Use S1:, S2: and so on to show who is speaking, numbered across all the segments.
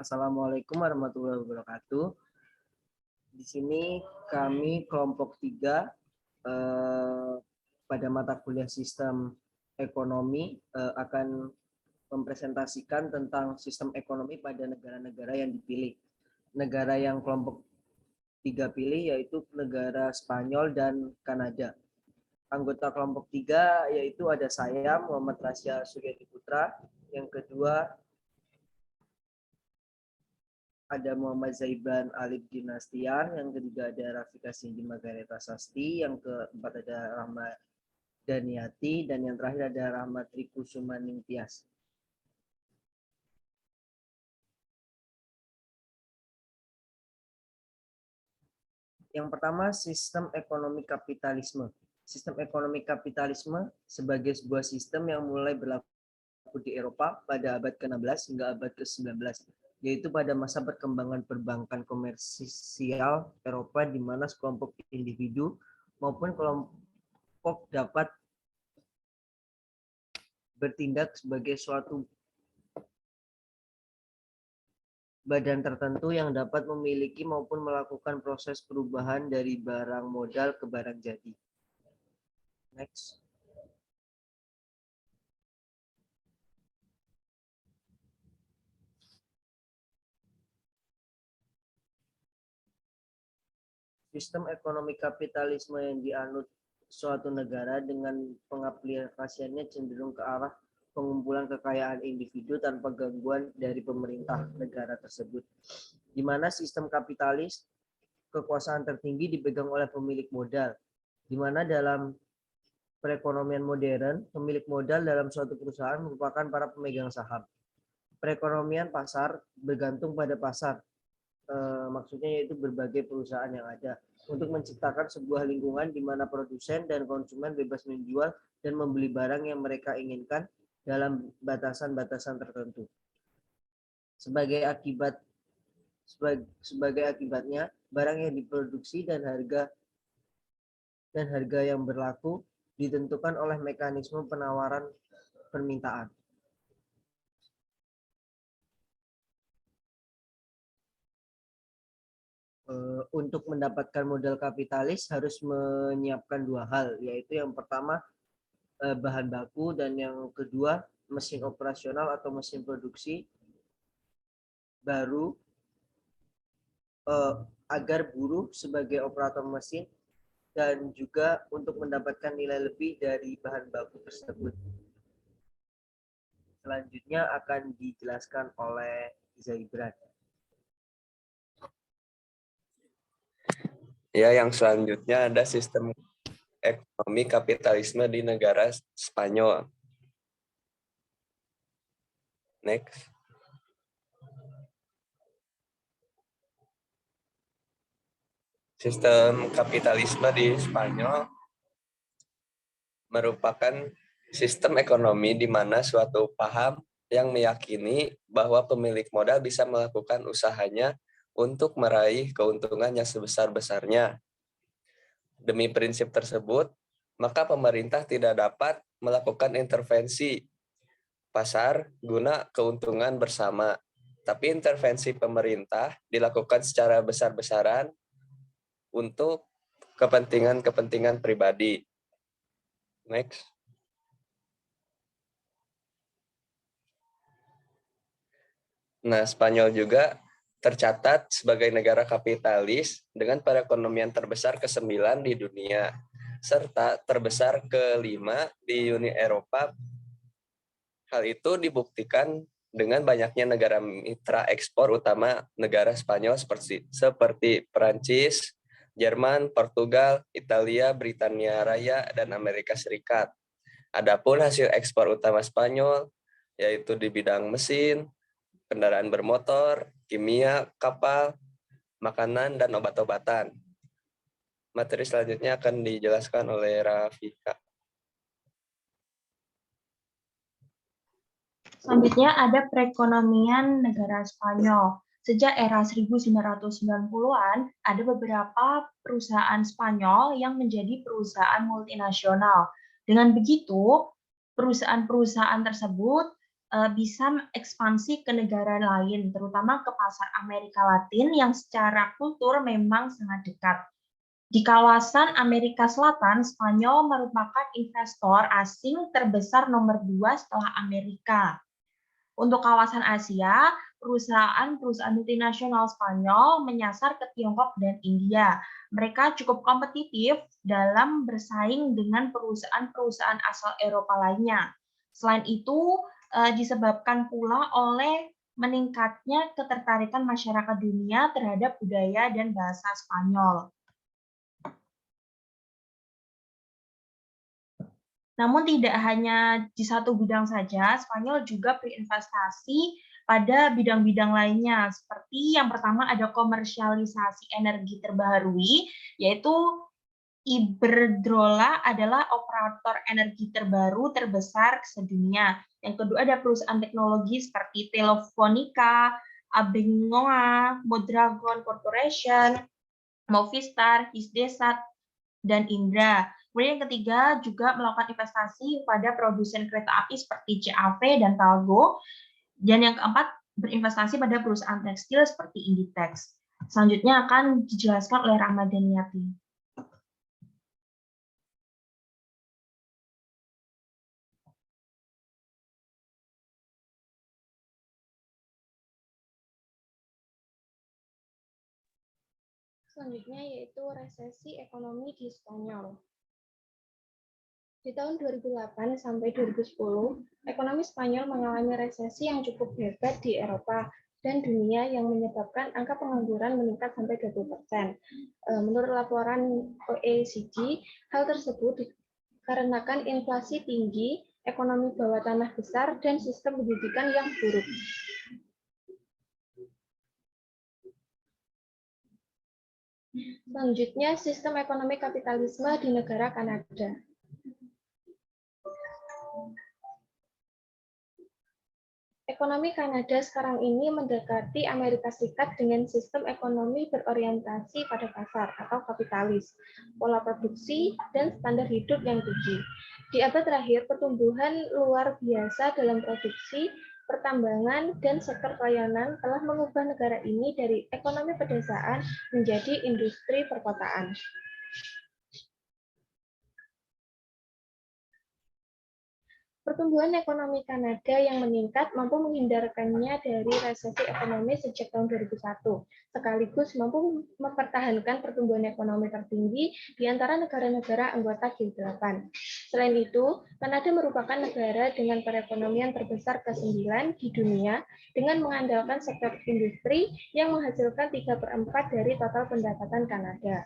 S1: Assalamualaikum warahmatullahi wabarakatuh. Di sini kami kelompok 3 pada mata kuliah sistem ekonomi akan mempresentasikan tentang sistem ekonomi pada negara-negara yang dipilih. Negara yang kelompok 3 pilih yaitu negara Spanyol dan Kanada. Anggota kelompok 3 yaitu ada saya, Muhammad Rasya Suryadi Putra. Yang kedua ada Muhammad Zaiban Alif Dinastian, yang ketiga ada Rafika Cindy Margareta Sasti, yang keempat ada Rahmat Daniati, dan yang terakhir ada Rahmat Riku Sumaning Tias. Yang pertama, sistem ekonomi kapitalisme. Sistem ekonomi kapitalisme sebagai sebuah sistem yang mulai berlaku di Eropa pada abad ke-16 hingga abad ke-19, yaitu pada masa perkembangan perbankan komersial Eropa, di mana sekelompok individu maupun kelompok dapat bertindak sebagai suatu badan tertentu yang dapat memiliki maupun melakukan proses perubahan dari barang modal ke barang jadi. Next. Sistem ekonomi kapitalisme yang dianut suatu negara dengan pengaplikasiannya cenderung ke arah pengumpulan kekayaan individu tanpa gangguan dari pemerintah negara tersebut. Di mana sistem kapitalis kekuasaan tertinggi dipegang oleh pemilik modal. Di mana dalam perekonomian modern, pemilik modal dalam suatu perusahaan merupakan para pemegang saham. Perekonomian pasar bergantung pada pasar. Maksudnya yaitu berbagai perusahaan yang ada untuk menciptakan sebuah lingkungan di mana produsen dan konsumen bebas menjual dan membeli barang yang mereka inginkan dalam batasan-batasan tertentu. Sebagai akibatnya, barang yang diproduksi dan harga yang berlaku ditentukan oleh mekanisme penawaran permintaan. Untuk mendapatkan modal kapitalis harus menyiapkan dua hal, yaitu yang pertama bahan baku dan yang kedua mesin operasional atau mesin produksi baru agar buruh sebagai operator mesin dan juga untuk mendapatkan nilai lebih dari bahan baku tersebut. Selanjutnya akan dijelaskan oleh Zaibran.
S2: Ya, yang selanjutnya ada sistem ekonomi kapitalisme di negara Spanyol. Next. Sistem kapitalisme di Spanyol merupakan sistem ekonomi di mana suatu paham yang meyakini bahwa pemilik modal bisa melakukan usahanya untuk meraih keuntungan yang sebesar-besarnya. Demi prinsip tersebut, maka pemerintah tidak dapat melakukan intervensi pasar guna keuntungan bersama. Tapi intervensi pemerintah dilakukan secara besar-besaran untuk kepentingan-kepentingan pribadi. Next. Nah, Spanyol juga tercatat sebagai negara kapitalis dengan perekonomian terbesar ke-9 di dunia, serta terbesar ke-5 di Uni Eropa. Hal itu dibuktikan dengan banyaknya negara mitra ekspor utama negara Spanyol seperti Perancis, Jerman, Portugal, Italia, Britania Raya, dan Amerika Serikat. Adapun hasil ekspor utama Spanyol yaitu di bidang mesin, kendaraan bermotor, kimia, kapal, makanan, dan obat-obatan. Materi selanjutnya akan dijelaskan oleh Rafika.
S3: Selanjutnya ada perekonomian negara Spanyol. Sejak era 1990-an, ada beberapa perusahaan Spanyol yang menjadi perusahaan multinasional. Dengan begitu, perusahaan-perusahaan tersebut bisa ekspansi ke negara lain, terutama ke pasar Amerika Latin yang secara kultur memang sangat dekat. Di kawasan Amerika Selatan, Spanyol merupakan investor asing terbesar nomor 2 setelah Amerika. Untuk kawasan Asia, perusahaan-perusahaan multinasional Spanyol menyasar ke Tiongkok dan India. Mereka cukup kompetitif dalam bersaing dengan perusahaan-perusahaan asal Eropa lainnya. Selain itu, disebabkan pula oleh meningkatnya ketertarikan masyarakat dunia terhadap budaya dan bahasa Spanyol. Namun tidak hanya di satu bidang saja, Spanyol juga berinvestasi pada bidang-bidang lainnya. Seperti yang pertama ada komersialisasi energi terbaharui, yaitu Iberdrola adalah operator energi terbaru terbesar sedunia. Yang kedua ada perusahaan teknologi seperti Telefonica, Abengoa, Mondragon Corporation, Movistar, Hisdesat, dan Indra. Kemudian yang ketiga juga melakukan investasi pada produsen kereta api seperti CAV dan Talgo. Dan yang keempat berinvestasi pada perusahaan tekstil seperti Inditex. Selanjutnya akan dijelaskan oleh Ramadhaniati.
S4: Selanjutnya yaitu resesi ekonomi di Spanyol. Di tahun 2008 sampai 2010, ekonomi Spanyol mengalami resesi yang cukup hebat di Eropa dan dunia yang menyebabkan angka pengangguran meningkat sampai 20%. Menurut laporan OECD, hal tersebut dikarenakan inflasi tinggi, ekonomi bawah tanah besar, dan sistem pendidikan yang buruk. Selanjutnya, sistem ekonomi kapitalisme di negara Kanada. Ekonomi Kanada sekarang ini mendekati Amerika Serikat dengan sistem ekonomi berorientasi pada pasar atau kapitalis, pola produksi, dan standar hidup yang tinggi. Di abad terakhir, pertumbuhan luar biasa dalam produksi, pertambangan, dan sektor pelayanan telah mengubah negara ini dari ekonomi pedesaan menjadi industri perkotaan. Pertumbuhan ekonomi Kanada yang meningkat mampu menghindarkannya dari resesi ekonomi sejak tahun 2001, sekaligus mampu mempertahankan pertumbuhan ekonomi tertinggi di antara negara-negara anggota G8. Selain itu, Kanada merupakan negara dengan perekonomian terbesar ke-9 di dunia dengan mengandalkan sektor industri yang menghasilkan 3/4 dari total pendapatan Kanada.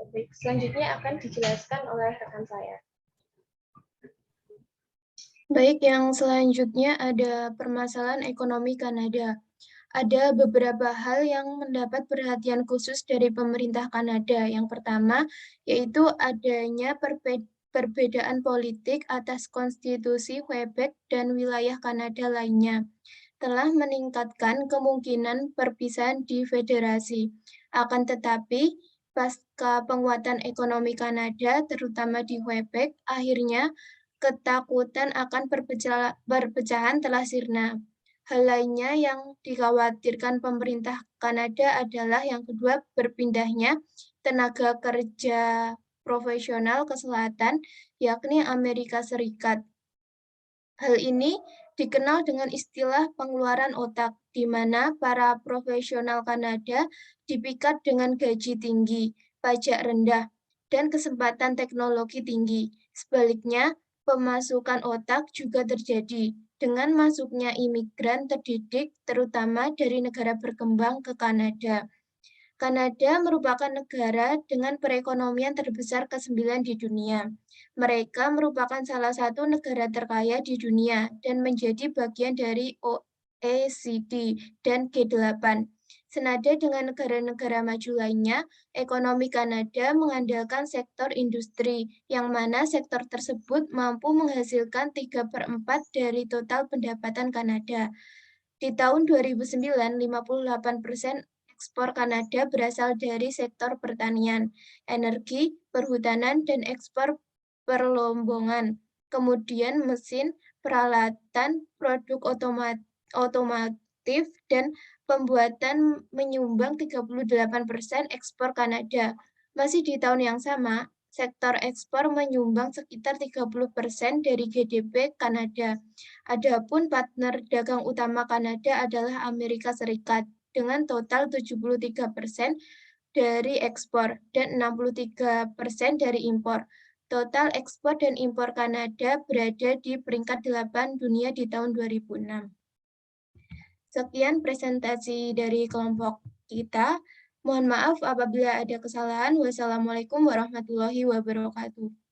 S4: Baik, selanjutnya akan dijelaskan oleh rekan saya.
S5: Baik, yang selanjutnya ada permasalahan ekonomi Kanada. Ada beberapa hal yang mendapat perhatian khusus dari pemerintah Kanada. Yang pertama, yaitu adanya perbedaan politik atas konstitusi Quebec dan wilayah Kanada lainnya, telah meningkatkan kemungkinan perpisahan di federasi. Akan tetapi, pasca penguatan ekonomi Kanada, terutama di Quebec, akhirnya ketakutan akan perpecahan telah sirna. Hal lainnya yang dikhawatirkan pemerintah Kanada adalah yang kedua, berpindahnya tenaga kerja profesional ke selatan, yakni Amerika Serikat. Hal ini dikenal dengan istilah pengeluaran otak, di mana para profesional Kanada dipikat dengan gaji tinggi, pajak rendah, dan kesempatan teknologi tinggi. Sebaliknya, pemasukan otak juga terjadi dengan masuknya imigran terdidik, terutama dari negara berkembang ke Kanada. Kanada merupakan negara dengan perekonomian terbesar ke-9 di dunia. Mereka merupakan salah satu negara terkaya di dunia dan menjadi bagian dari OECD dan G8. Senada dengan negara-negara maju lainnya, ekonomi Kanada mengandalkan sektor industri, yang mana sektor tersebut mampu menghasilkan 3/4 dari total pendapatan Kanada. Di tahun 2009, 58% ekspor Kanada berasal dari sektor pertanian, energi, perhutanan, dan ekspor perlombongan. Kemudian mesin, peralatan, produk otomotif, dan pembuatan menyumbang 38% ekspor Kanada. Masih di tahun yang sama, sektor ekspor menyumbang sekitar 30% dari GDP Kanada. Adapun partner dagang utama Kanada adalah Amerika Serikat dengan total 73% dari ekspor dan 63% dari impor. Total ekspor dan impor Kanada berada di peringkat 8 dunia di tahun 2006. Sekian presentasi dari kelompok kita. Mohon maaf apabila ada kesalahan. Wassalamualaikum warahmatullahi wabarakatuh.